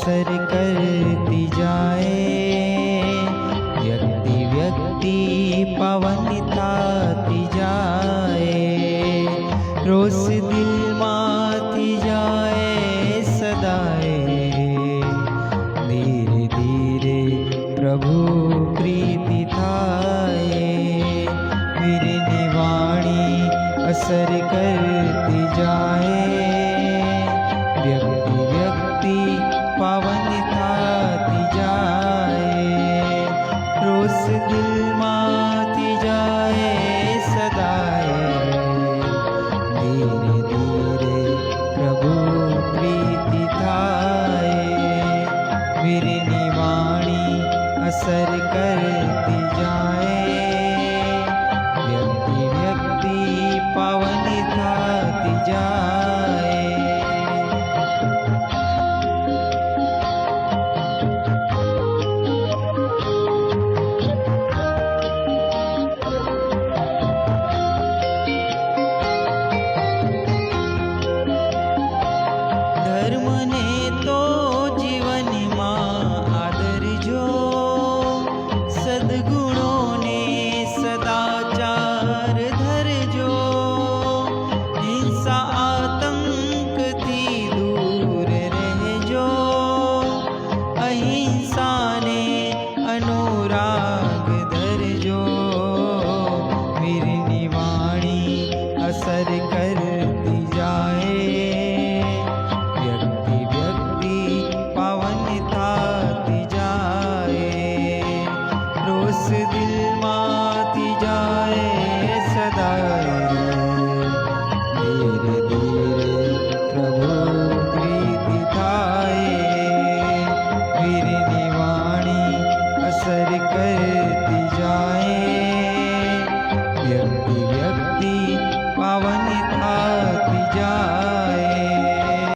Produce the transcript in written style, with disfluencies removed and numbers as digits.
असर करती जाए। व्यक्ति व्यक्ति पावन थाती जाए। रोष दिल माथी जाए सदाए। धीरे धीरे प्रभु प्रीति थाए। वीरनी वाणी असर करती जाए। व्यक्ति व्यक्ति पावन थाती जाए। रोष दिल माथी जाए सदाए। धीरे धीरे प्रभु प्रीति थाए। वीरनी वाणी असर करती जाए। व्यक्ति व्यक्ति पावन थाती जाए। धर्म ने तो जीवन में आदरजो। सद्गुणों ने सदाचार धरजो। हिंसा